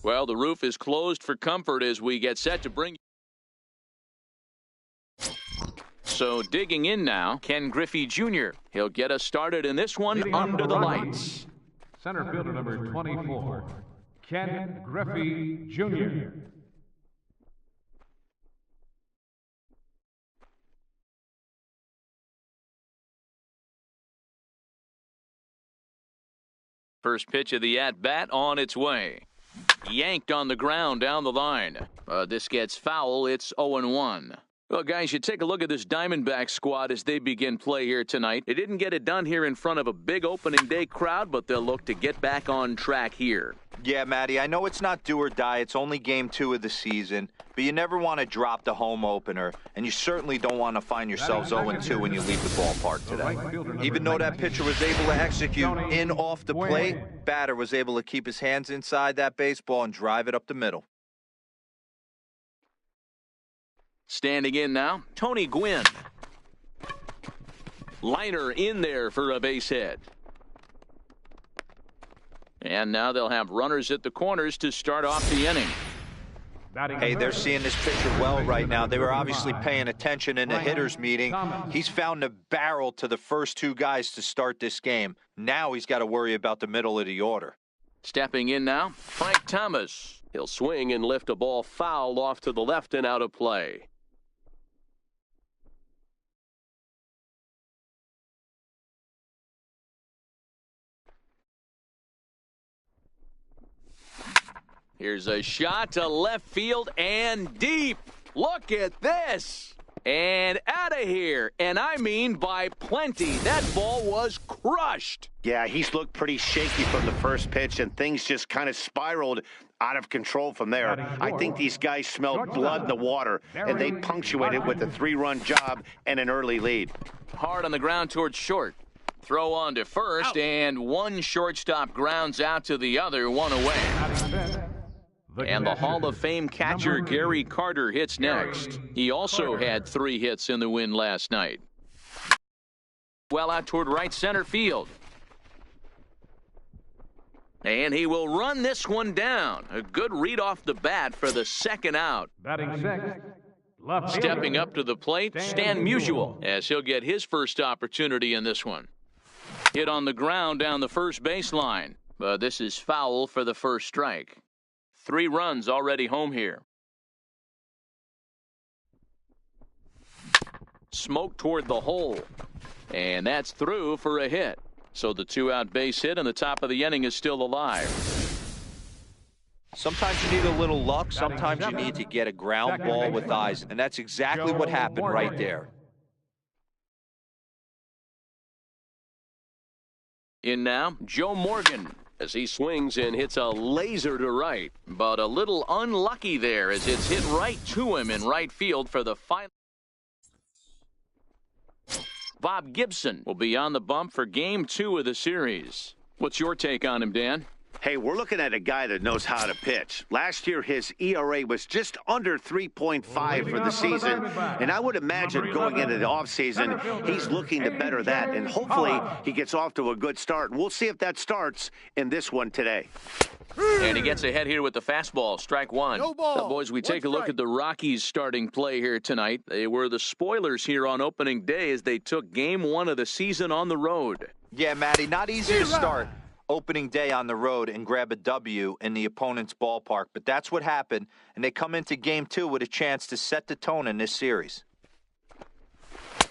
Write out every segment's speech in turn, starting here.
Well, the roof is closed for comfort as we get set to bring. So digging in now, Ken Griffey Jr. He'll get us started in this one under the lights. Center fielder number 24, Ken Griffey Jr. First pitch of the at-bat on its way. Yanked on the ground down the line. This gets foul. It's 0-1. Well, guys, you take a look at this Diamondback squad as they begin play here tonight. They didn't get it done here in front of a big opening day crowd, but they'll look to get back on track here. Yeah, Matty, I know it's not do or die. It's only game 2 of the season, but you never want to drop the home opener, and you certainly don't want to find yourselves 0-2 when you leave the ballpark today. Even though that pitcher was able to execute in off the plate, batter was able to keep his hands inside that baseball and drive it up the middle. Standing in now, Tony Gwynn. Liner in there for a base hit. And now they'll have runners at the corners to start off the inning. Hey, they're seeing this pitcher well right now. They were obviously paying attention in the hitters meeting. He's found the barrel to the first 2 guys to start this game. Now he's got to worry about the middle of the order. Stepping in now, Frank Thomas. He'll swing and lift a ball foul off to the left and out of play. Here's a shot to left field and deep. Look at this. And out of here. And I mean by plenty. That ball was crushed. Yeah, he's looked pretty shaky from the first pitch, and things just kind of spiraled out of control from there. I think these guys smelled blood in the water, and they punctuated with a 3-run job and an early lead. Hard on the ground towards short. Throw on to first, and one shortstop grounds out to the other, one away. And the Hall of Fame catcher Gary Carter hits next. He also had 3 hits in the win last night. Well out toward right center field. And he will run this one down. A good read off the bat for the second out. Batting 6th. Stepping up to the plate, Stan Musial, as he'll get his first opportunity in this one. Hit on the ground down the first baseline, but this is foul for the first strike. 3 runs already home here. Smoke toward the hole, and that's through for a hit. So the 2-out base hit and the top of the inning is still alive. Sometimes you need a little luck. Sometimes you need to get a ground ball with eyes, and that's exactly what happened right there. In now, Joe Morgan, as he swings and hits a laser to right, but a little unlucky there as it's hit right to him in right field for the final. Bob Gibson will be on the bump for game 2 of the series. What's your take on him, Dan? Hey, we're looking at a guy that knows how to pitch. Last year, his ERA was just under 3.5 for the season, and I would imagine going into the offseason, he's looking to better that, and hopefully he gets off to a good start. We'll see if that starts in this one today. And he gets ahead here with the fastball, strike 1. No ball. Now, boys, we take a look at the Rockies starting play here tonight. They were the spoilers here on opening day as they took game 1 of the season on the road. Yeah, Matty, not easy to start opening day on the road and grab a W in the opponent's ballpark, but that's what happened, and they come into game 2 with a chance to set the tone in this series.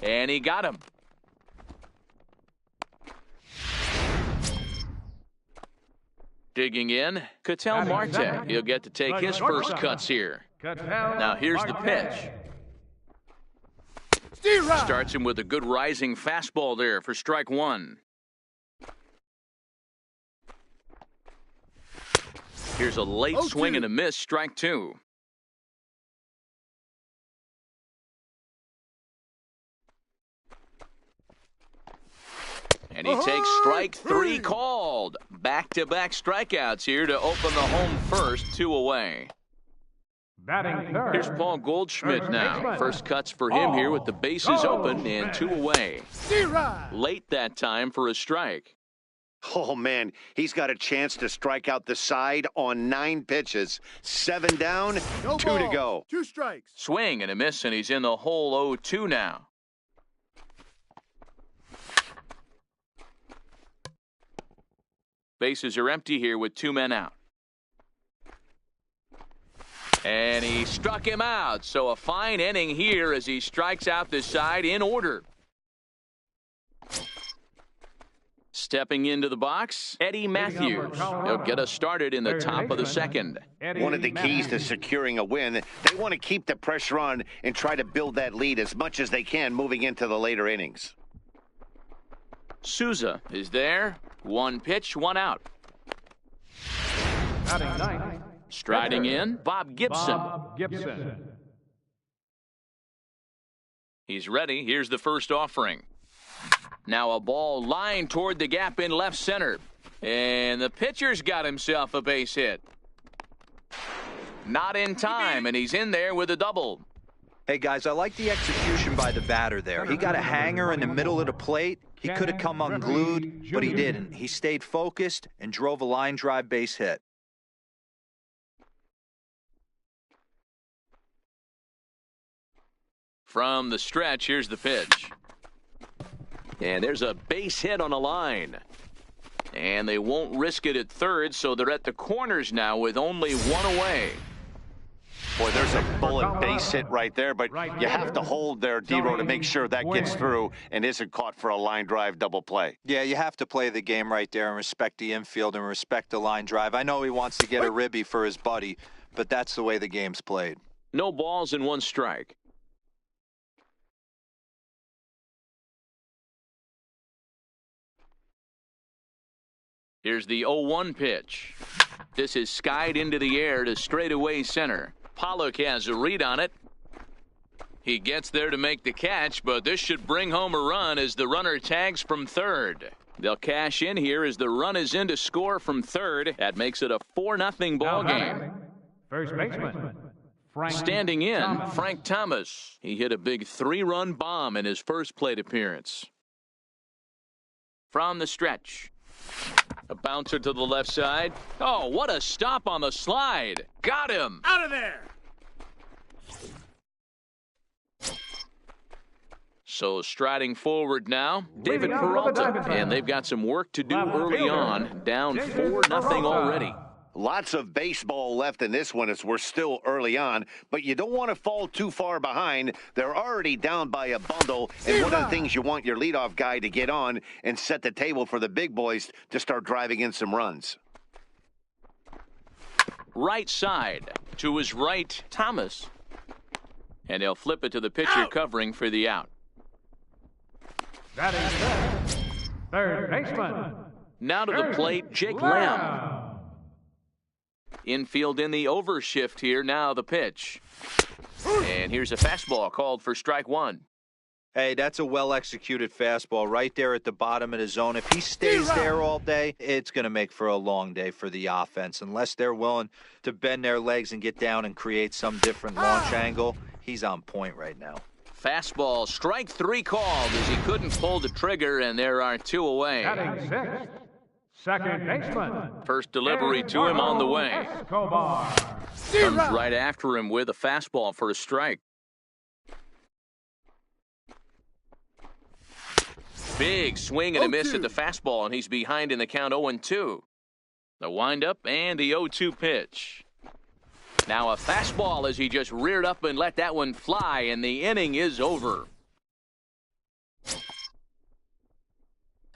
And he got him. Digging in, Ketel Marte. He'll get to take his first cuts here. Now here's the pitch. Starts him with a good rising fastball there for strike 1. Here's a late swing and a miss, strike 2. And he takes strike 3 called. Back-to-back strikeouts here to open the home first, 2 away. Batting 3rd. Here's Paul Goldschmidt now. First cuts for him here with the bases open and 2 away. Late that time for a strike. Oh, man, he's got a chance to strike out the side on 9 pitches. 7 down, 2 to go. 2 strikes. Swing and a miss, and he's in the hole 0-2 now. Bases are empty here with 2 men out. And he struck him out, so a fine inning here as he strikes out the side in order. Stepping into the box, Eddie Matthews. He'll get us started in the top of the second. One of the keys to securing a win, they want to keep the pressure on and try to build that lead as much as they can moving into the later innings. Souza is there. One pitch, one out. Striding in, Bob Gibson. He's ready. Here's the first offering. Now a ball lined toward the gap in left center. And the pitcher's got himself a base hit. Not in time, and he's in there with a double. Hey, guys, I like the execution by the batter there. He got a hanger in the middle of the plate. He could have come unglued, but he didn't. He stayed focused and drove a line drive base hit. From the stretch, here's the pitch. And there's a base hit on a line. And they won't risk it at third, so they're at the corners now with only one away. Boy, there's a bullet base hit right there, but you have to hold there, D-Row, to make sure that gets through and isn't caught for a line drive double play. Yeah, you have to play the game right there and respect the infield and respect the line drive. I know he wants to get a ribby for his buddy, but that's the way the game's played. No balls and one strike. Here's the 0-1 pitch. This is skied into the air to straightaway center. Pollock has a read on it. He gets there to make the catch, but this should bring home a run as the runner tags from third. They'll cash in here as the run is in to score from third. That makes it a 4-0 ball game. First baseman, Frank Standing in, Thomas. Frank Thomas. He hit a big 3-run bomb in his first plate appearance. From the stretch. A bouncer to the left side. Oh, what a stop on the slide. Got him. Out of there! So striding forward now, David Peralta. And they've got some work to do early on. Down 4-0 already. Lots of baseball left in this one as we're still early on, but you don't want to fall too far behind. They're already down by a bundle, and one of the things you want your leadoff guy to get on and set the table for the big boys to start driving in some runs. Right side. To his right, Thomas. And he'll flip it to the pitcher covering for the out. That is third baseman. Now to the plate, Jake Lamb. Infield in the overshift here. Now the pitch. And here's a fastball called for strike one. Hey, that's a well-executed fastball right there at the bottom of the zone. If he stays there all day, it's going to make for a long day for the offense. Unless they're willing to bend their legs and get down and create some different launch angle, he's on point right now. Fastball, strike three called as he couldn't pull the trigger, and there are two away. Batting sixth, second baseman. First delivery to him on the way. Escobar. Comes right after him with a fastball for a strike. Big swing and a miss at the fastball, and he's behind in the count 0-2. The windup and the 0-2 pitch. Now a fastball as he just reared up and let that one fly, and the inning is over.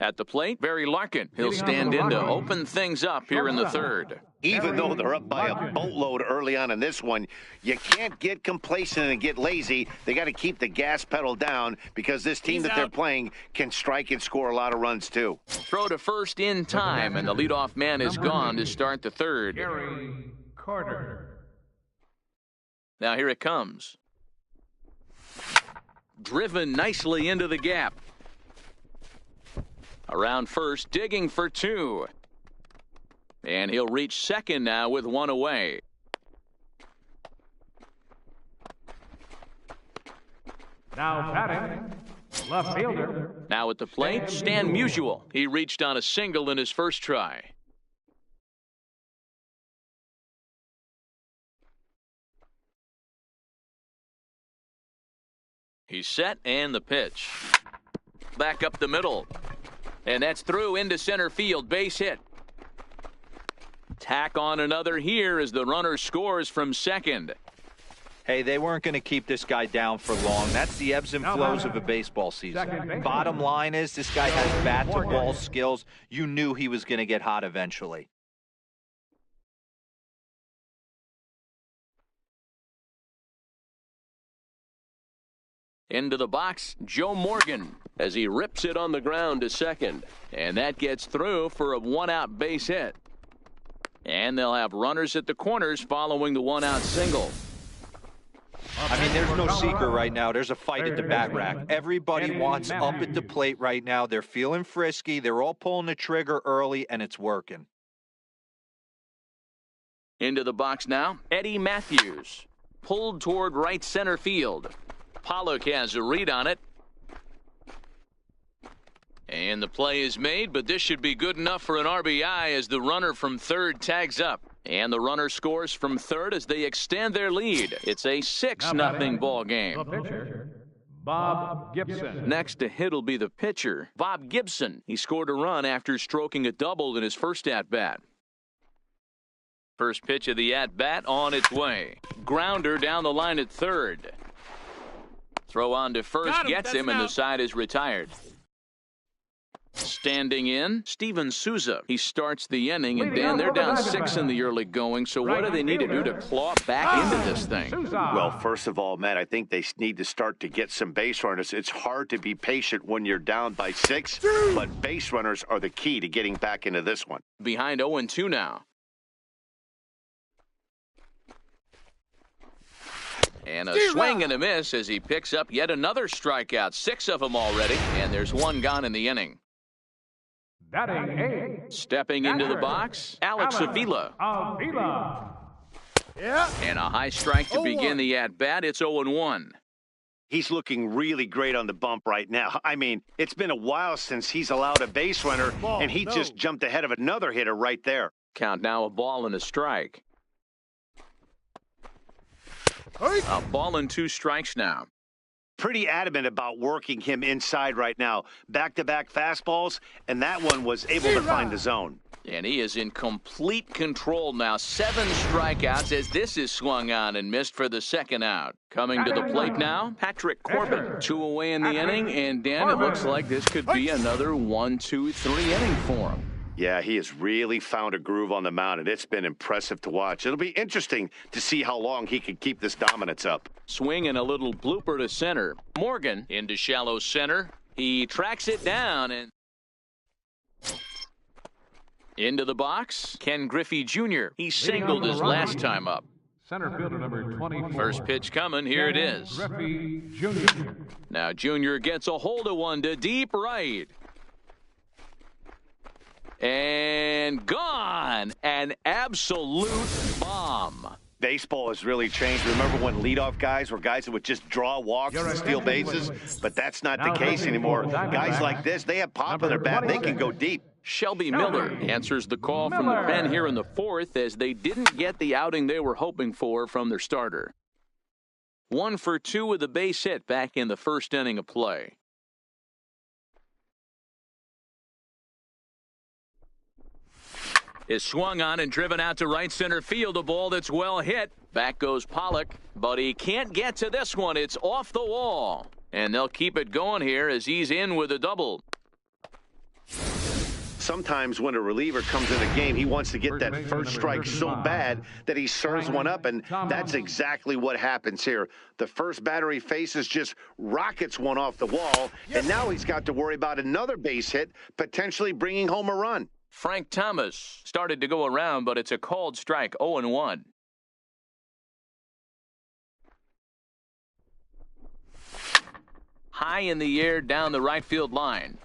At the plate, Barry Larkin. He'll stand in to open things up here in the third. Even though they're up by a boatload early on in this one, you can't get complacent and get lazy. They got to keep the gas pedal down because this team that they're playing can strike and score a lot of runs too. Throw to first in time, and the leadoff man is gone to start the third. Gary Carter. Now here it comes. Driven nicely into the gap. Around first, digging for two. And he'll reach second now with one away. Now batting, left fielder. Now at the plate, Stan Musial. He reached on a single in his first try. He's set, and the pitch. Back up the middle. And that's through into center field, base hit. Tack on another here as the runner scores from second. Hey, they weren't going to keep this guy down for long. That's the ebbs and flows of a baseball season. Bottom line is, this guy has bat-to-ball skills. You knew he was going to get hot eventually. Into the box, Joe Morgan, as he rips it on the ground to second. And that gets through for a one-out base hit. And they'll have runners at the corners following the one-out single. I mean, there's no secret right now. There's a fight at the bat rack. Everybody wants up at the plate right now. They're feeling frisky. They're all pulling the trigger early, and it's working. Into the box now, Eddie Matthews, pulled toward right center field. Pollock has a read on it. And the play is made, but this should be good enough for an RBI as the runner from third tags up. And the runner scores from third as they extend their lead. It's a 6-0 ball game. The pitcher, Bob Gibson. Next to hit will be the pitcher, Bob Gibson. He scored a run after stroking a double in his first at-bat. First pitch of the at-bat on its way. Grounder down the line at third. Throw on to first, gets him, and the side is retired. Standing in, Steven Souza. He starts the inning, and Dan, they're down 6 in the early going, so what do they need to do to claw back into this thing? Well, first of all, Matt, I think they need to start to get some base runners. It's hard to be patient when you're down by 6, but base runners are the key to getting back into this one. Behind 0-2 now. And a swing and a miss as he picks up yet another strikeout. 6 of them already, and there's one gone in the inning. Batting eighth. Stepping into the box, Alex Avila. Yeah. And a high strike to begin the at-bat. It's 0-1. He's looking really great on the bump right now. I mean, it's been a while since he's allowed a base runner, and he just jumped ahead of another hitter right there. Count now, a ball and a strike. A ball and 2 strikes now. Pretty adamant about working him inside right now. Back-to-back fastballs, and that one was able to find the zone. And he is in complete control now. 7 strikeouts as this is swung on and missed for the second out. Coming to the plate now, Patrick Corbin. 2 away in the inning, and Dan, it looks like this could be another 1, 2, 3 inning for him. Yeah, he has really found a groove on the mound, and it's been impressive to watch. It'll be interesting to see how long he can keep this dominance up. Swing and a little blooper to center. Morgan into shallow center. He tracks it down and into the box. Ken Griffey Jr. He singled his last time up. Center fielder number 24. First pitch coming. Here it is. Griffey Jr. Now Jr. gets a hold of one to deep right. And gone. An absolute bomb. Baseball has really changed. Remember when leadoff guys were guys that would just draw walks and steal bases? But that's not the case anymore. Guys like this, they have pop in their bat. They can go deep. Shelby Miller answers the call from the pen here in the 4th as they didn't get the outing they were hoping for from their starter. 1 for 2 with a base hit back in the first inning of play. Is swung on and driven out to right center field. A ball that's well hit. Back goes Pollock, but he can't get to this one. It's off the wall. And they'll keep it going here as he's in with a double. Sometimes when a reliever comes in a game, he wants to get that first strike so bad that he serves one up, and that's exactly what happens here. The first batter he faces just rockets one off the wall, and now he's got to worry about another base hit, potentially bringing home a run. Frank Thomas started to go around, but it's a called strike, 0-1. High in the air down the right field line.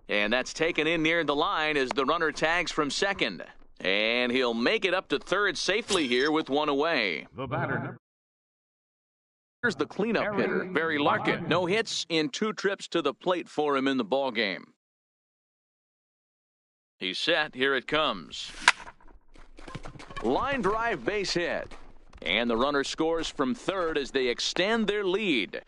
And that's taken in near the line as the runner tags from second. And he'll make it up to third safely here with 1 away. The batter. Here's the cleanup hitter, Barry Larkin. No hits in 2 trips to the plate for him in the ballgame. He's set. Here it comes. Line drive base hit. And the runner scores from third as they extend their lead.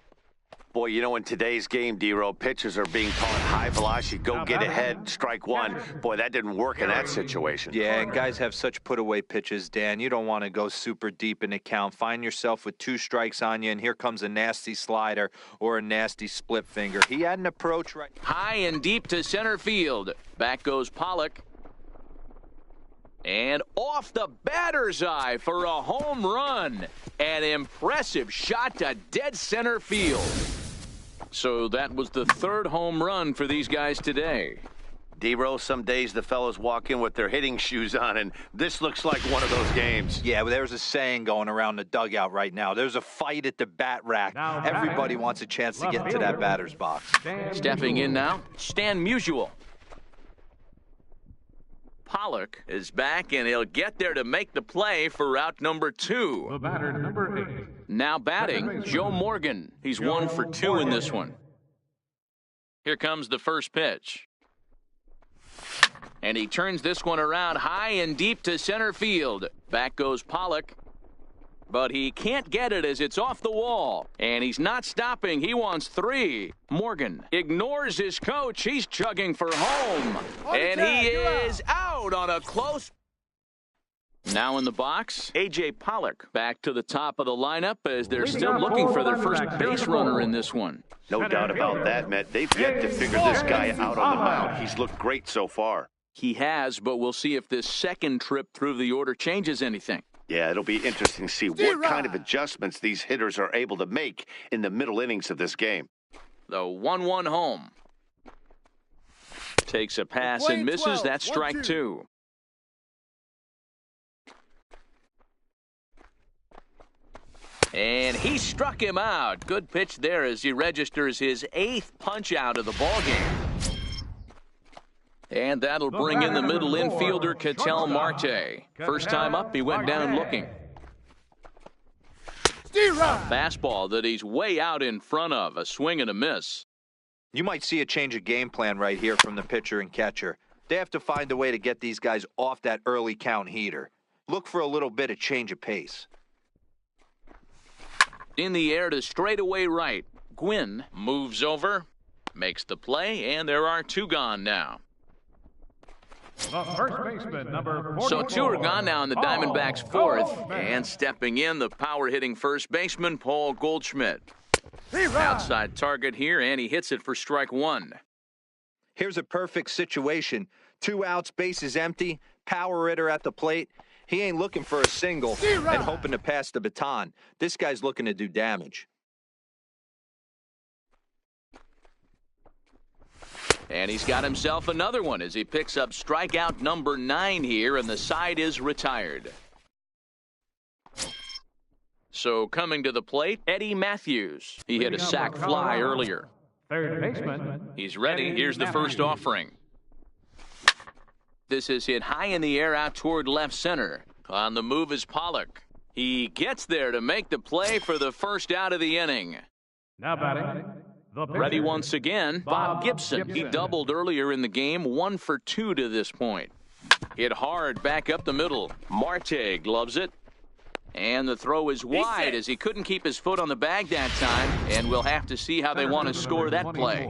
Boy, you know, in today's game, D-Row, pitchers are being taught high velocity, go get ahead, strike one. Boy, that didn't work in that situation. Yeah, and guys have such put-away pitches, Dan. You don't want to go super deep in the count. Find yourself with 2 strikes on you, and here comes a nasty slider or a nasty split finger. He had an approach right. High and deep to center field. Back goes Pollock. And off the batter's eye for a home run. An impressive shot to dead center field. So that was the 3rd home run for these guys today. D-Row, some days the fellas walk in with their hitting shoes on, and this looks like one of those games. Yeah, well, there's a saying going around the dugout right now. There's a fight at the bat rack. Everybody wants a chance to get into that batter's box. Stepping in now, Stan Musial. Pollock is back, and he'll get there to make the play for out number 2. The batter, number 8. Now batting, Joe Morgan. He's 1 for 2 in this one. Here comes the first pitch. And he turns this one around high and deep to center field. Back goes Pollock. But he can't get it as it's off the wall. And he's not stopping. He wants 3. Morgan ignores his coach. He's chugging for home. And he is out on a close. Now in the box, A.J. Pollock back to the top of the lineup as they're still looking for their first base runner in this one. No doubt about that, Matt. They've yet to figure this guy out on the mound. He's looked great so far. He has, but we'll see if this second trip through the order changes anything. Yeah, it'll be interesting to see what kind of adjustments these hitters are able to make in the middle innings of this game. The 1-1 home. Takes a pass and misses. That's strike 2. And he struck him out. Good pitch there as he registers his 8th punch out of the ballgame. And that'll bring in the middle infielder, Ketel Marte. First time up, he went down looking. A fastball that he's way out in front of. A swing and a miss. You might see a change of game plan right here from the pitcher and catcher. They have to find a way to get these guys off that early count heater. Look for a little bit of change of pace. In the air to straightaway right. Gwynn moves over, makes the play, and there are 2 gone now. The first baseman, number 44. So 2 are gone now in the Diamondbacks' 4th. And stepping in, the power-hitting first baseman, Paul Goldschmidt. Outside target here, and he hits it for strike 1. Here's a perfect situation. 2 outs, bases empty, power hitter at the plate. He ain't looking for a single and hoping to pass the baton. This guy's looking to do damage. And he's got himself another one as he picks up strikeout number 9 here, and the side is retired. So coming to the plate, Eddie Matthews. He hit a sac fly earlier. Third baseman. He's ready. Here's the first offering. This is hit high in the air out toward left center. On the move is Pollock. He gets there to make the play for the first out of the inning. Now batting. Ready once again, Bob Gibson. He doubled earlier in the game, 1 for 2 to this point. Hit hard back up the middle. Marte gloves it. And the throw is wide as he couldn't keep his foot on the bag that time. And we'll have to see how they want to score that play.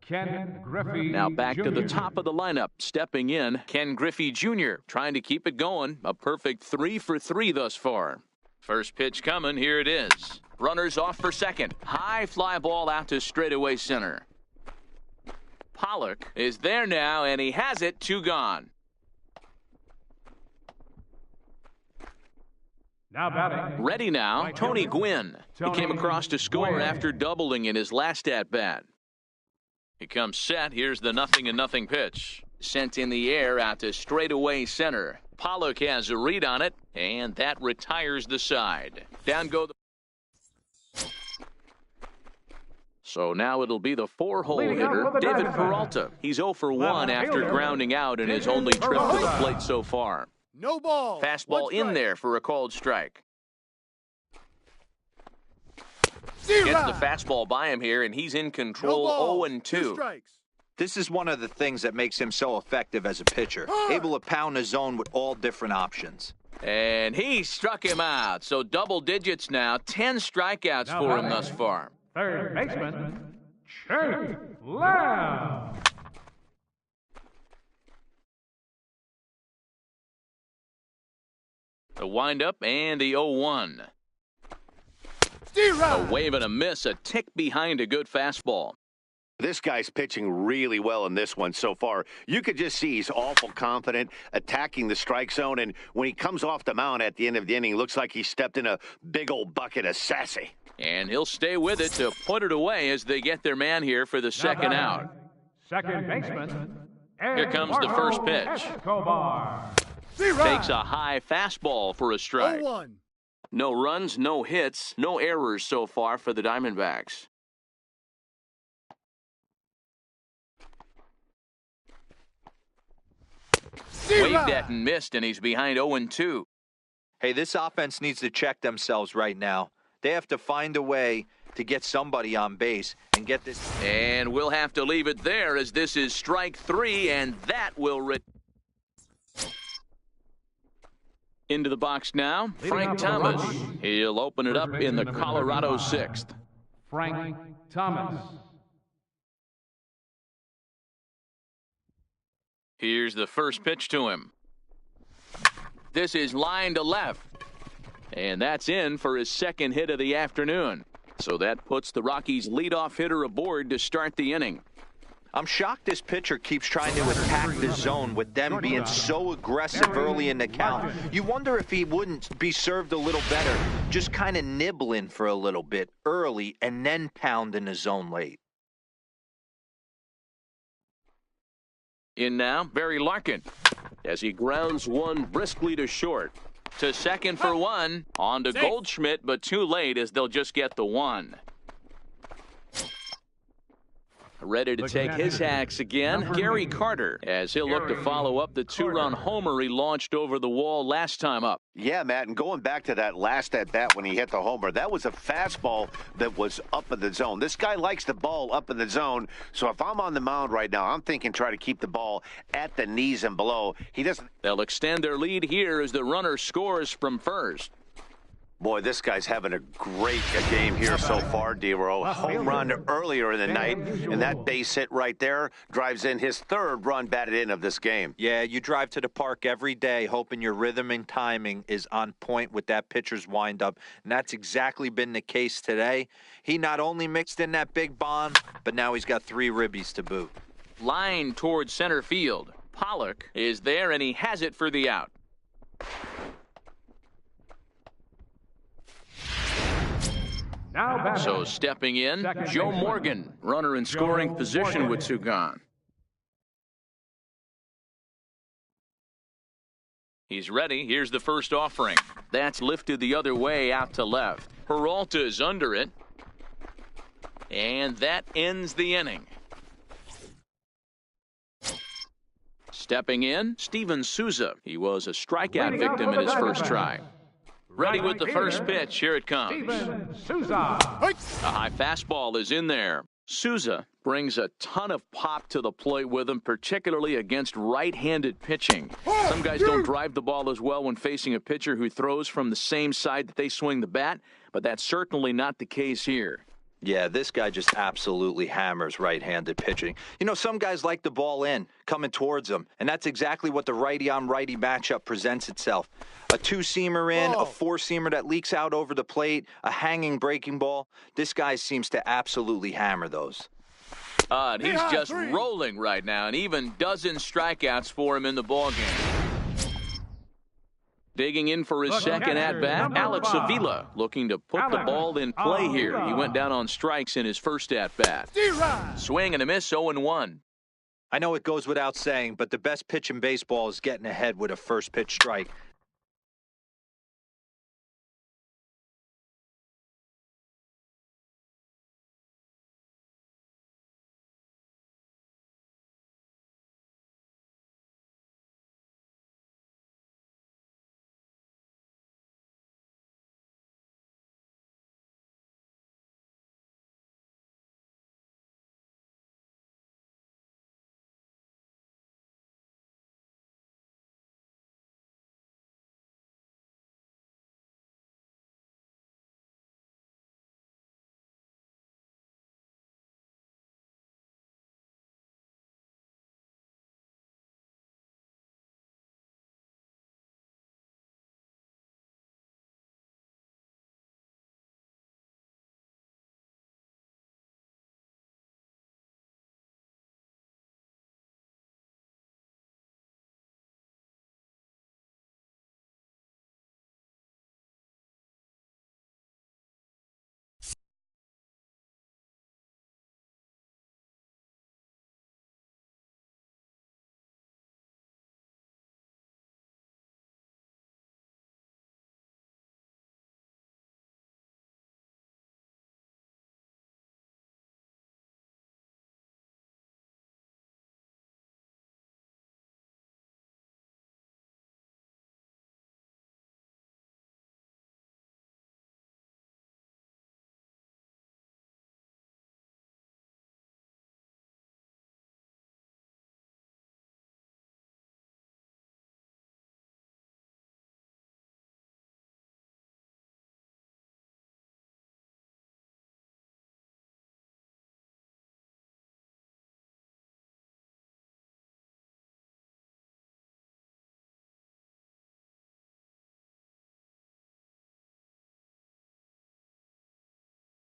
Ken Griffey Now back to the Jr. top of the lineup. Stepping in, Ken Griffey Jr. trying to keep it going. A perfect 3 for 3 thus far. First pitch coming. Here it is. Runners off for second. High fly ball out to straightaway center. Pollock is there now, and he has it. 2 gone. Now batting. Ready now, Tony Gwynn. He came across to score after doubling in his last at-bat. He comes set. Here's the 0-0 pitch. Sent in the air out to straightaway center. Pollock has a read on it, and that retires the side. Down go the... So now it'll be the 4-hole hitter, David Peralta. He's 0 for 1 after grounding out in his only trip to the plate so far. No ball. Fastball in there for a called strike. Gets the fastball by him here, and he's in control. 0-2. This is one of the things that makes him so effective as a pitcher. Able to pound the zone with all different options. And he struck him out. So double digits now. 10 strikeouts for him thus far. Third baseman, Chase Lamb. The windup and the 0-1. A wave and a miss, a tick behind a good fastball. This guy's pitching really well in this one so far. You could just see he's awful confident, attacking the strike zone, and when he comes off the mound at the end of the inning, looks like he stepped in a big old bucket of sassy. And he'll stay with it to put it away as they get their man here for the second out. Second baseman, Here comes the first pitch. Escobar. Takes a high fastball for a strike. 0-1. No runs, no hits, no errors so far for the Diamondbacks. Waved at and missed, and he's behind 0-2. Hey, this offense needs to check themselves right now. They have to find a way to get somebody on base and get this. And we'll have to leave it there as this is strike 3, and that will into the box now, Frank Thomas. He'll open it up in the Colorado 6th. Frank Thomas. Here's the first pitch to him. This is line to left. And that's in for his second hit of the afternoon. So that puts the Rockies' leadoff hitter aboard to start the inning. I'm shocked this pitcher keeps trying to attack the zone with them being so aggressive early in the count. You wonder if he wouldn't be served a little better, just kind of nibbling for a little bit early and then pounding the zone late. In now, Barry Larkin as he grounds one briskly to short. To second for one. On to Goldschmidt, but too late as they'll just get the one. Ready to take his hacks again, Gary Carter, as he'll look to follow up the two-run homer he launched over the wall last time up. Yeah, Matt, and going back to that last at-bat when he hit the homer, that was a fastball that was up in the zone. This guy likes the ball up in the zone, so if I'm on the mound right now, I'm thinking try to keep the ball at the knees and below. He doesn't. They'll extend their lead here as the runner scores from first. Boy, this guy's having a great game here so far, D-Row. Home run earlier in the night, and that base hit right there drives in his third run batted in of this game. Yeah, you drive to the park every day hoping your rhythm and timing is on point with that pitcher's windup, and that's exactly been the case today. He not only mixed in that big bomb, but now he's got 3 ribbies to boot. Line towards center field. Pollock is there, and he has it for the out. So stepping in, Joe Morgan, runner in scoring position with 2 gone. He's ready. Here's the first offering. That's lifted the other way out to left. Peralta's under it. And that ends the inning. Stepping in, Steven Souza. He was a strikeout victim in his first try. Ready with the first pitch. Here it comes. Souza. A high fastball is in there. Souza brings a ton of pop to the plate with him, particularly against right-handed pitching. Some guys don't drive the ball as well when facing a pitcher who throws from the same side that they swing the bat, but that's certainly not the case here. Yeah, this guy just absolutely hammers right-handed pitching. You know, some guys like the ball in, coming towards them, and that's exactly what the righty-on-righty matchup presents itself. A 2-seamer in, a 4-seamer that leaks out over the plate, a hanging breaking ball. This guy seems to absolutely hammer those. And he's just rolling right now, and even dozen strikeouts for him in the ballgame. Digging in for his second at-bat, Alex Avila looking to put the ball in play here. He went down on strikes in his first at-bat. Swing and a miss, 0-1. I know it goes without saying, but the best pitch in baseball is getting ahead with a first-pitch strike.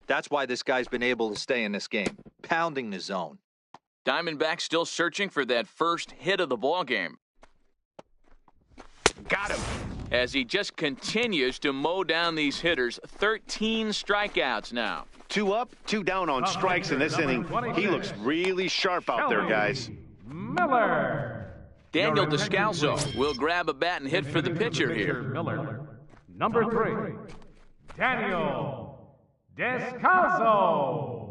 That's why this guy's been able to stay in this game, pounding the zone. Diamondbacks still searching for that first hit of the ball game. Got him. As he just continues to mow down these hitters. 13 strikeouts now. 2 up, 2 down on strikes in this inning. He looks really sharp out there, guys. Miller. Daniel Descalso will grab a bat and hit for the pitcher here. Miller. Number 3, Daniel Descalso.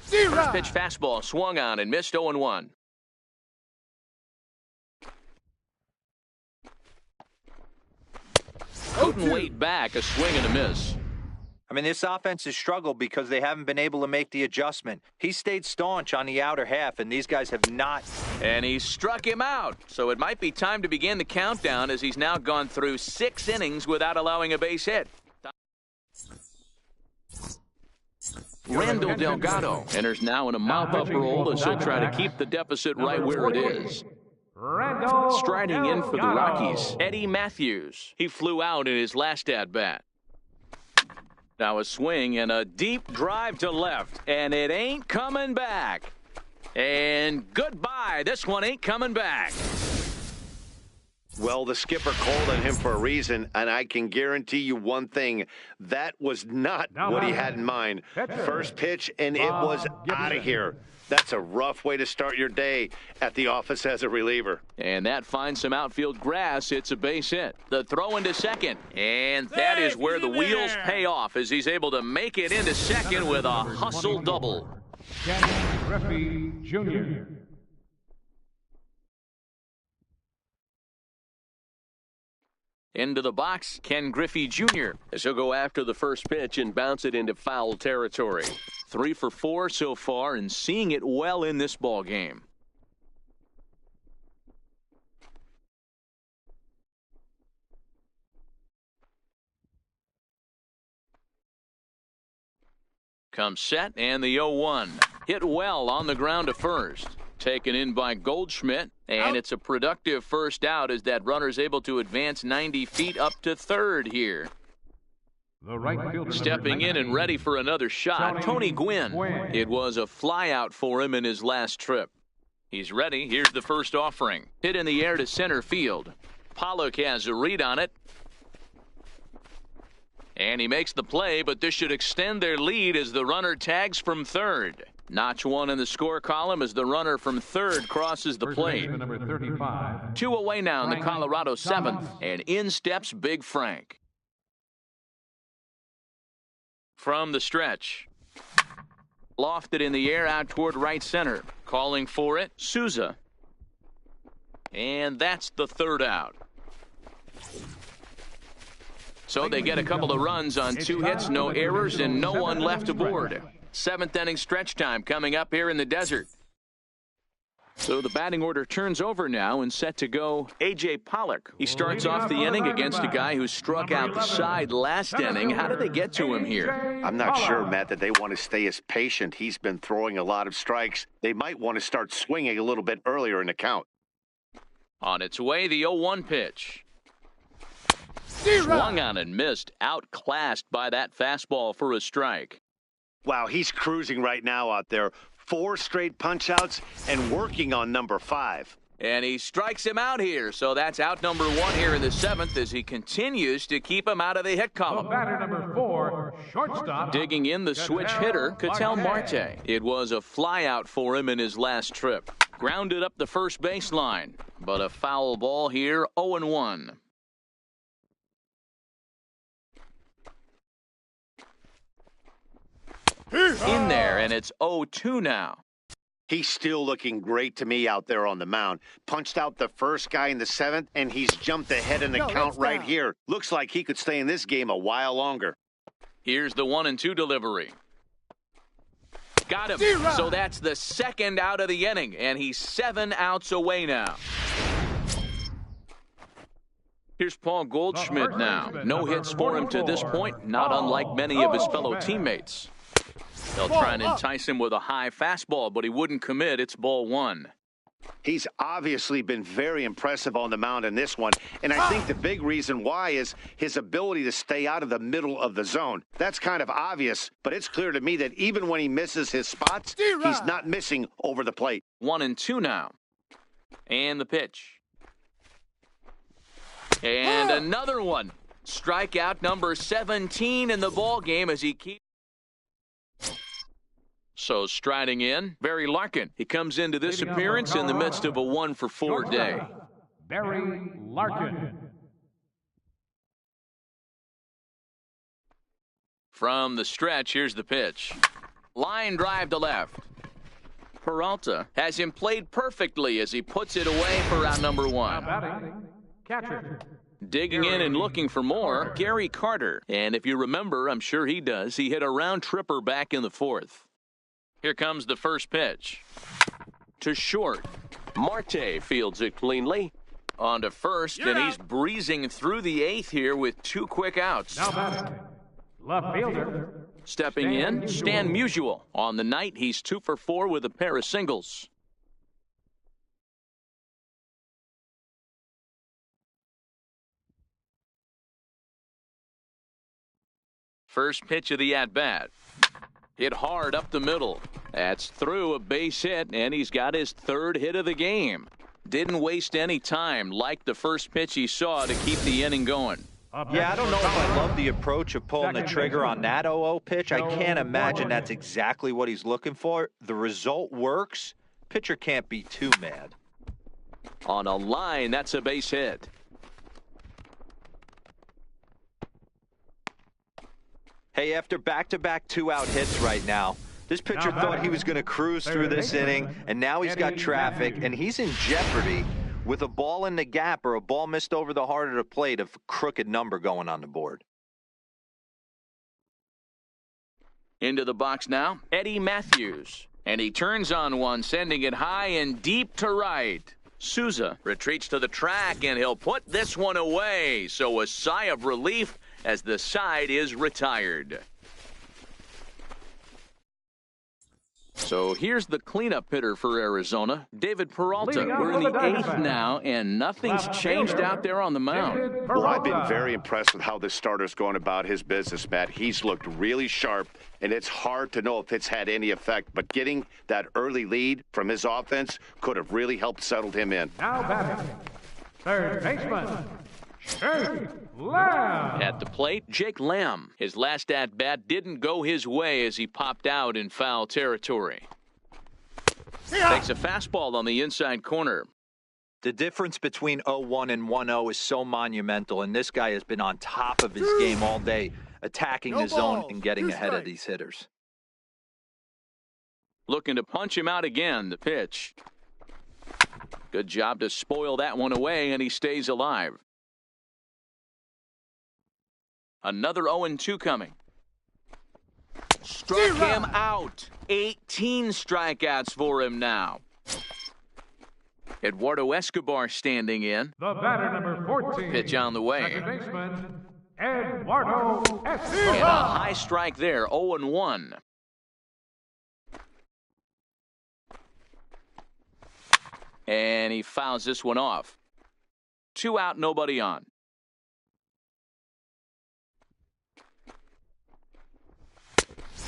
First pitch fastball swung on and missed 0-1. Couldn't wait back, a swing and a miss. I mean, this offense has struggled because they haven't been able to make the adjustment. He stayed staunch on the outer half, and these guys have not. And he struck him out. So it might be time to begin the countdown as he's now gone through 6 innings without allowing a base hit. Randall Delgado enters now in a mop-up role as he'll try to keep the deficit right where it is. Striding in for the Rockies, Eddie Matthews. He flew out in his last at-bat. Now a swing and a deep drive to left, and it ain't coming back. And goodbye, this one ain't coming back. Well, the skipper called on him for a reason, and I can guarantee you one thing. That was not what he had in mind. First pitch, and it was out of here. That's a rough way to start your day at the office as a reliever. And that finds some outfield grass. It's a base hit. The throw into second. And that is where the wheels pay off as he's able to make it into second with a hustle double. Ken Griffey Jr. Into the box, Ken Griffey Jr. as he'll go after the first pitch and bounce it into foul territory. 3 for 4 so far and seeing it well in this ball game. Comes set and the 0-1. Hit well on the ground to first. Taken in by Goldschmidt, and it's a productive first out as that runner's able to advance 90 feet up to third here. The right fielder, stepping in and ready for another shot, Tony Gwynn. It was a flyout for him in his last trip. He's ready. Here's the first offering. Hit in the air to center field. Pollock has a read on it. And he makes the play, but this should extend their lead as the runner tags from third. Notch 1 in the score column as the runner from third crosses the plate. Number 35. 2 away now in the Colorado 7th, and in steps Big Frank. From the stretch. Lofted in the air out toward right center. Calling for it, Souza. And that's the third out. So they get a couple of runs on 2 hits, no errors, and no one left aboard. 7th inning stretch time coming up here in the desert. So the batting order turns over now and set to go A.J. Pollock. He starts off the inning against a guy who struck out the side last inning. How did they get to him here? I'm not sure, Matt, that they want to stay as patient. He's been throwing a lot of strikes. They might want to start swinging a little bit earlier in the count. On its way, the 0-1 pitch. Swung on and missed, outclassed by that fastball for a strike. Wow, he's cruising right now out there. 4 straight punch-outs and working on number 5. And he strikes him out here, so that's out number 1 here in the 7th as he continues to keep him out of the hit column. Batter number 4, shortstop. Digging in the switch hitter, Ketel Marte. It was a flyout for him in his last trip. Grounded up the first baseline, but a foul ball here, 0-1. In there, and it's 0-2 now. He's still looking great to me out there on the mound. Punched out the first guy in the 7th, and he's jumped ahead in the count right here. Looks like he could stay in this game a while longer. Here's the 1-2 delivery. Got him. So that's the 2nd out of the inning, and he's 7 outs away now. Here's Paul Goldschmidt now. No hits for him to this point, not unlike many of his fellow teammates. They'll try and entice him with a high fastball, but he wouldn't commit. It's ball 1. He's obviously been very impressive on the mound in this one, and I think the big reason why is his ability to stay out of the middle of the zone. That's kind of obvious, but it's clear to me that even when he misses his spots, he's not missing over the plate. 1-2 now. And the pitch. And another one. Strikeout number 17 in the ball game as he keeps. So striding in, Barry Larkin. He comes into this appearance in the midst of a 1-for-4 day. Barry Larkin. From the stretch, here's the pitch. Line drive to left. Peralta has him played perfectly as he puts it away for out number 1. Batting, catcher. Digging in and looking for more, Gary Carter. And if you remember, I'm sure he does, he hit a round tripper back in the 4th. Here comes the first pitch. To short. Marte fields it cleanly. On to first, and he's breezing through the 8th here with 2 quick outs. Now batting, left fielder. Stepping in, Stan Musial. On the night, he's 2-for-4 with a pair of singles. First pitch of the at-bat. Hit hard up the middle. That's through a base hit, and he's got his 3rd hit of the game. Didn't waste any time, like the first pitch he saw, to keep the inning going. Yeah, I don't know if I love the approach of pulling the trigger on that 0-0 pitch. I can't imagine that's exactly what he's looking for. The result works. Pitcher can't be too mad. On a line, that's a base hit. Hey, after back-to-back 2-out hits right now, this pitcher thought he was going to cruise through this inning, and now he's got traffic, and he's in jeopardy with a ball in the gap or a ball missed over the heart of the plate of a crooked number going on the board. Into the box now, Eddie Matthews. And he turns on one, sending it high and deep to right. Souza retreats to the track, and he'll put this one away. So a sigh of relief as the side is retired. So here's the cleanup hitter for Arizona, David Peralta. We're in the 8th now, and nothing's changed out there on the mound. Well, I've been very impressed with how this starter's going about his business, Matt. He's looked really sharp, and it's hard to know if it's had any effect. But getting that early lead from his offense could have really helped settle him in. Now batting, third baseman, Jake Lamb. At the plate, Jake Lamb. His last at-bat didn't go his way as he popped out in foul territory. Takes a fastball on the inside corner. The difference between 0-1 and 1-0 is so monumental, and this guy has been on top of his game all day, attacking the zone and getting ahead of these hitters. Looking to punch him out again, the pitch. Good job to spoil that one away, and he stays alive. Another 0-2 coming. Struck him out. 18 strikeouts for him now. Eduardo Escobar standing in. The batter, number 14. Pitch on the way. Second baseman, Eduardo Escobar. And a high strike there, 0-1. And he fouls this one off. 2 out, nobody on.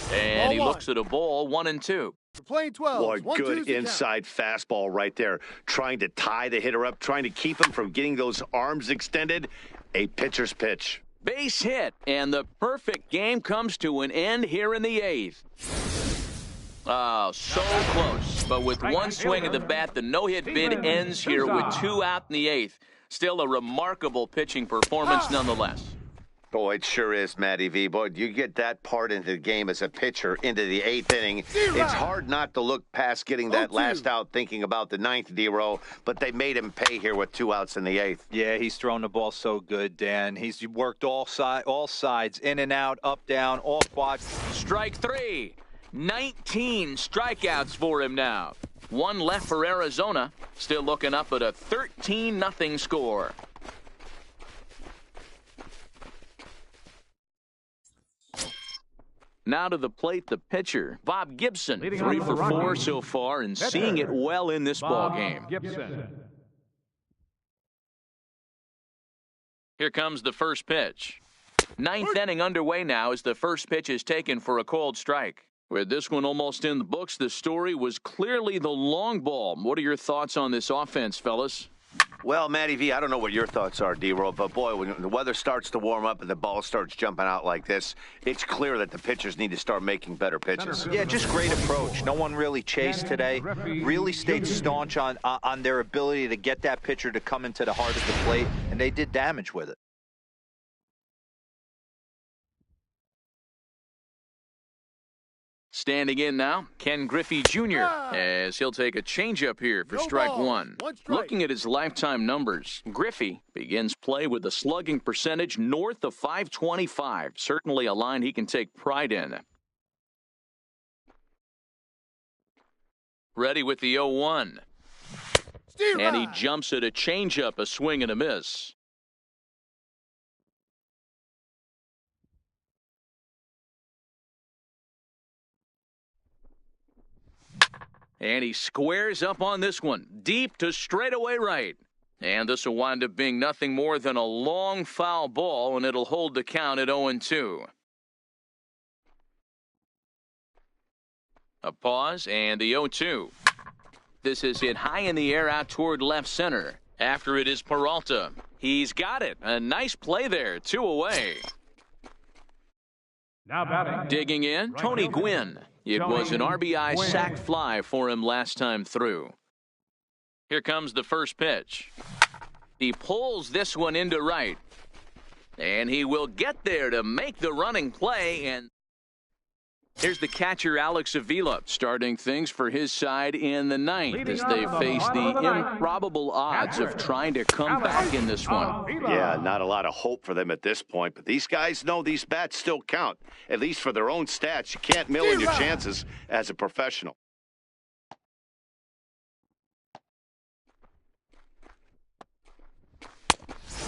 And he looks at a ball, 1-2. We're playing 12. Boy, good inside fastball right there. Trying to tie the hitter up, trying to keep him from getting those arms extended. A pitcher's pitch. Base hit, and the perfect game comes to an end here in the 8th. Oh, so close. But with one swing of the bat, the no-hit bid ends here with 2 out in the 8th. Still a remarkable pitching performance nonetheless. Oh, it sure is, Matty V. Boy, you get that part into the game as a pitcher into the 8th inning. It's hard not to look past getting that last out, thinking about the 9th D-row, but they made him pay here with 2 outs in the 8th. Yeah, he's thrown the ball so good, Dan. He's worked all sides, in and out, up, down, all quads. Strike 3. 19 strikeouts for him now. 1 left for Arizona. Still looking up at a 13-0 score. Now to the plate, the pitcher, Bob Gibson. Leading 3 off for the 4 Rockies, so far and pitcher, seeing it well in this ball Bob game. Gibson. Here comes the first pitch. Ninth inning underway now as the first pitch is taken for a cold strike. With this one almost in the books, the story was clearly the long ball. What are your thoughts on this offense, fellas? Well, Matty V, I don't know what your thoughts are, D-Roll, but boy, when the weather starts to warm up and the ball starts jumping out like this, it's clear that the pitchers need to start making better pitches. Yeah, just great approach. No one really chased today. Really stayed staunch on their ability to get that pitcher to come into the heart of the plate, and they did damage with it. Standing in now, Ken Griffey Jr. as he'll take a changeup here for strike one. Looking at his lifetime numbers, Griffey begins play with a slugging percentage north of .525. Certainly a line he can take pride in. Ready with the 0-1. And he jumps at a changeup, a swing and a miss. And he squares up on this one, deep to straightaway right. And this will wind up being nothing more than a long foul ball, and it'll hold the count at 0-2. A pause, and the 0-2. This is hit high in the air out toward left center. After it is Peralta. He's got it. A nice play there, 2 away. Now batting. Digging in, Tony Gwynn. It was an RBI sac fly for him last time through. Here comes the first pitch. He pulls this one into right. And he will get there to make the running play. And here's the catcher, Alex Avila, starting things for his side in the ninth as they face the improbable odds of trying to come back in this one. Yeah, not a lot of hope for them at this point, but these guys know these bats still count, at least for their own stats. You can't mill in your chances as a professional.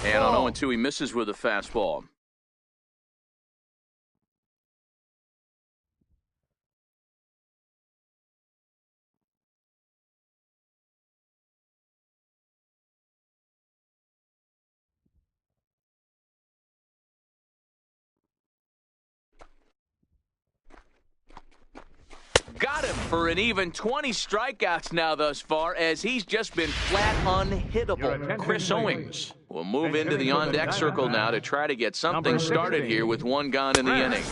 And on 0-2, he misses with a fastball. Got him for an even 20 strikeouts now thus far, as he's just been flat unhittable. Chris Owings will move into the on-deck circle now to try to get something started here with one gone in the inning.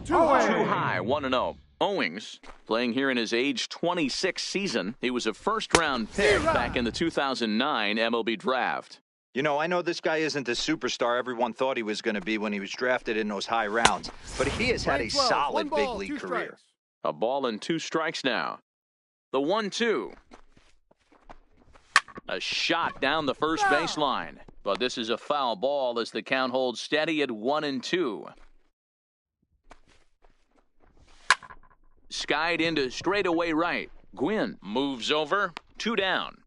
Too high, 1-0. Owings, playing here in his age 26 season. He was a first-round pick back in the 2009 MLB draft. You know, I know this guy isn't the superstar everyone thought he was going to be when he was drafted in those high rounds, but he has had a solid big league career. A ball and 2 strikes now. The 1-2. A shot down the first baseline. But this is a foul ball as the count holds steady at 1-2. Skied into straightaway right. Gwynn moves over. 2 down.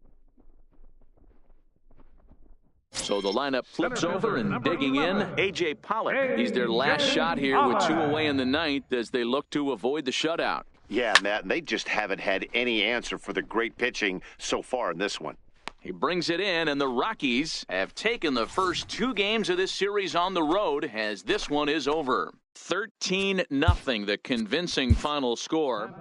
So the lineup flips over and digging in, A.J. Pollock. He's their last shot here with 2 away in the ninth as they look to avoid the shutout. Yeah, Matt, and they just haven't had any answer for the great pitching so far in this one. He brings it in, and the Rockies have taken the first 2 games of this series on the road as this one is over. 13-0, the convincing final score.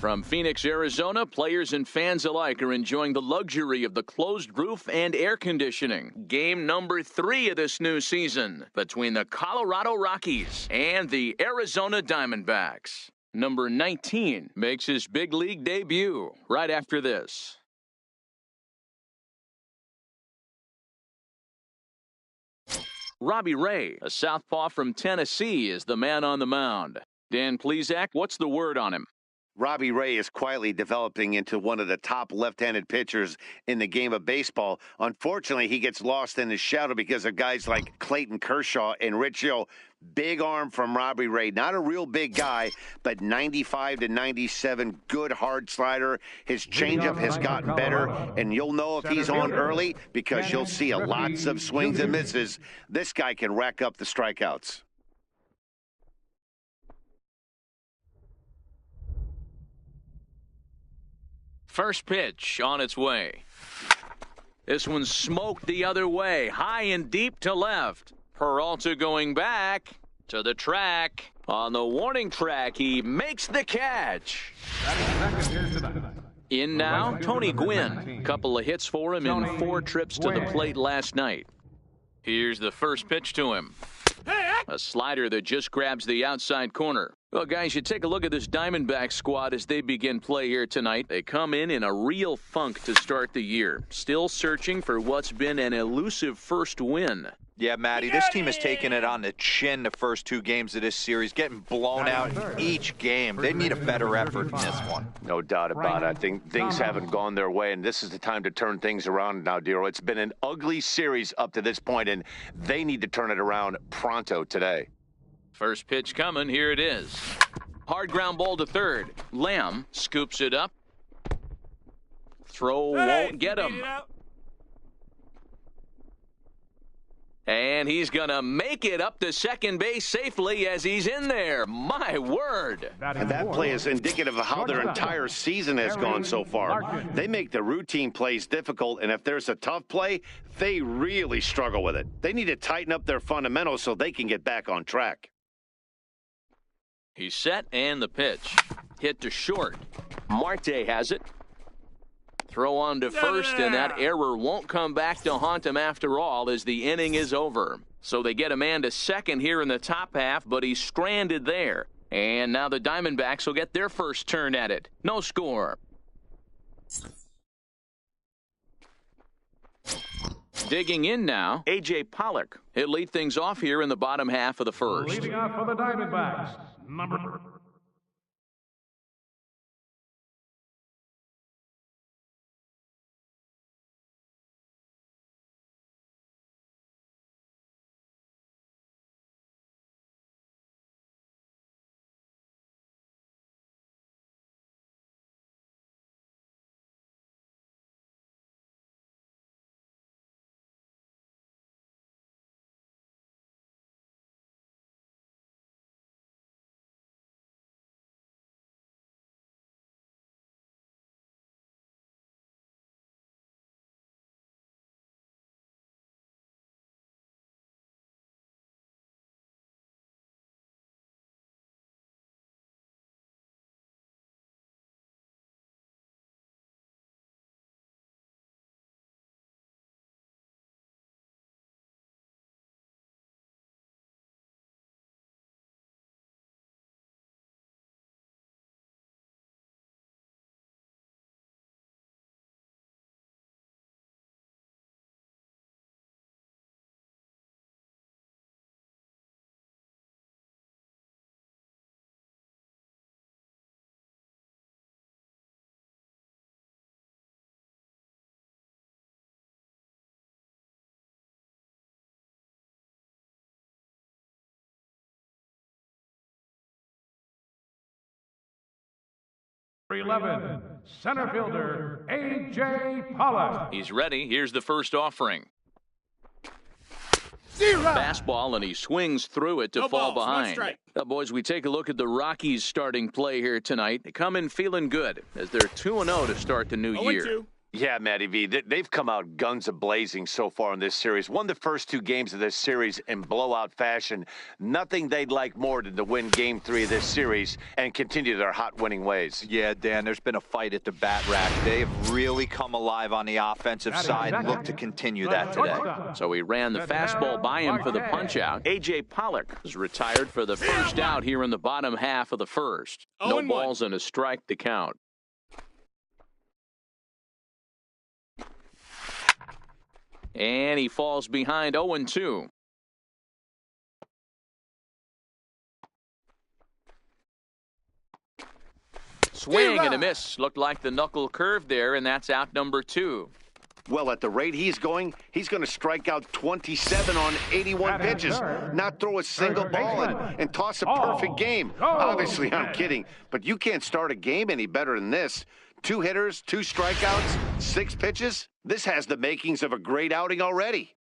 From Phoenix, Arizona, players and fans alike are enjoying the luxury of the closed roof and air conditioning. Game number 3 of this new season between the Colorado Rockies and the Arizona Diamondbacks. Number 19 makes his big league debut right after this. Robbie Ray, a southpaw from Tennessee, is the man on the mound. Dan Plesac, what's the word on him? Robbie Ray is quietly developing into one of the top left-handed pitchers in the game of baseball. Unfortunately, he gets lost in the shadow because of guys like Clayton Kershaw and Rich Hill. Big arm from Robbie Ray. Not a real big guy, but 95 to 97, good hard slider. His changeup has gotten better, and you'll know if he's on early because you'll see lots of swings and misses. This guy can rack up the strikeouts. First pitch on its way. This one's smoked the other way, high and deep to left. Peralta going back to the track. On the warning track, he makes the catch. In now, Tony Gwynn. Couple of hits for him in 4 trips to the plate last night. Here's the first pitch to him. A slider that just grabs the outside corner. Well, guys, you take a look at this Diamondback squad as they begin play here tonight. They come in a real funk to start the year. Still searching for what's been an elusive first win. Yeah, Matty, this team has taken it on the chin the first 2 games of this series, getting blown out in each game. They need a better effort in this one. No doubt about it. I think things haven't gone their way, and this is the time to turn things around now, Dero. It's been an ugly series up to this point, and they need to turn it around pronto today. First pitch coming. Here it is. Hard ground ball to third. Lamb scoops it up. Throw won't get him. And he's going to make it up to second base safely as he's in there. My word. And that play is indicative of how their entire season has gone so far. They make the routine plays difficult, and if there's a tough play, they really struggle with it. They need to tighten up their fundamentals so they can get back on track. He's set, and the pitch. Hit to short. Marte has it. Throw on to first, and that error won't come back to haunt him after all as the inning is over. So they get a man to second here in the top half, but he's stranded there. And now the Diamondbacks will get their first turn at it. No score. Digging in now, A.J. Pollock. He'll lead things off here in the bottom half of the first. Leading off for the Diamondbacks, number 11, center fielder A.J. Pollock. He's ready. Here's the first offering. Fastball, and he swings through it to fall behind. Now, boys, we take a look at the Rockies' starting play here tonight. They come in feeling good as they're 2-0 to start the new year. Yeah, Matty V, they've come out guns a-blazing so far in this series. Won the first 2 games of this series in blowout fashion. Nothing they'd like more than to win Game 3 of this series and continue their hot winning ways. Yeah, Dan, there's been a fight at the bat rack. They have really come alive on the offensive side and look to continue that today. So he ran the fastball by him for the punch-out. A.J. Pollock is retired for the first out here in the bottom half of the first. No balls and a strike to count. And he falls behind 0-2. Swing and a miss. Looked like the knuckle curve there, and that's out number 2. Well, at the rate he's going to strike out 27 on 81 pitches, not throw a single ball and toss a perfect game. Obviously, I'm kidding, but you can't start a game any better than this. 2 hitters, 2 strikeouts, 6 pitches. This has the makings of a great outing already.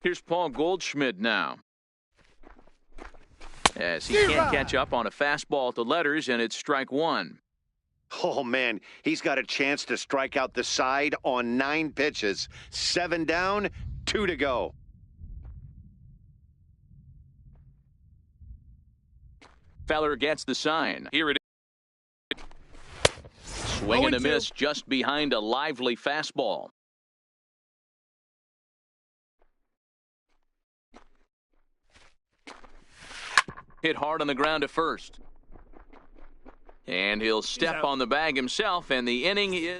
Here's Paul Goldschmidt now, as he can't catch up on a fastball at the letters, and it's strike 1. Oh, man, he's got a chance to strike out the side on 9 pitches. 7 down, 2 to go. Feller gets the sign. Here it is. Swing and a miss just behind a lively fastball. Hit hard on the ground to first. And he'll step on the bag himself, and the inning is...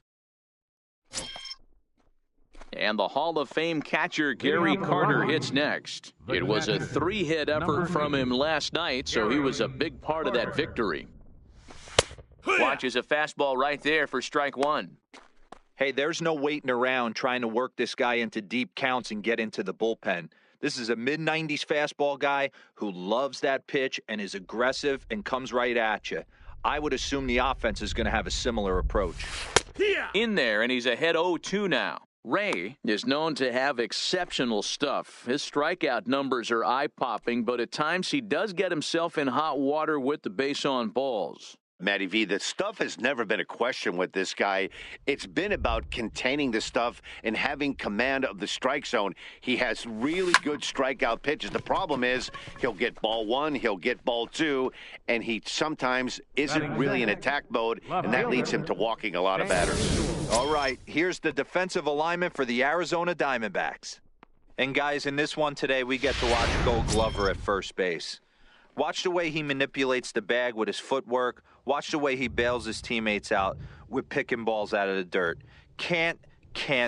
And the Hall of Fame catcher Gary Carter hits next. It was a 3-hit effort from him last night, so he was a big part of that victory. Watches a fastball right there for strike 1. Hey, there's no waiting around trying to work this guy into deep counts and get into the bullpen. This is a mid-90s fastball guy who loves that pitch and is aggressive and comes right at you. I would assume the offense is going to have a similar approach. In there, and he's ahead 0-2 now. Ray is known to have exceptional stuff. His strikeout numbers are eye-popping, but at times he does get himself in hot water with the base on balls. Matty V, the stuff has never been a question with this guy. It's been about containing the stuff and having command of the strike zone. He has really good strikeout pitches. The problem is he'll get ball 1, he'll get ball 2, and he sometimes isn't really in attack mode, and that leads him to walking a lot of batters. All right, here's the defensive alignment for the Arizona Diamondbacks. And guys, in this one today, we get to watch Gold Glover at first base. Watch the way he manipulates the bag with his footwork. Watch the way he bails his teammates out with picking balls out of the dirt. Can't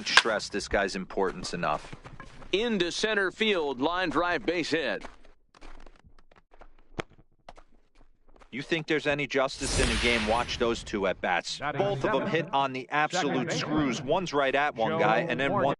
stress this guy's importance enough. Into center field, line drive base hit. You think there's any justice in the game? Watch those 2 at-bats. Both of them hit on the absolute screws. One's right at one guy, and then one...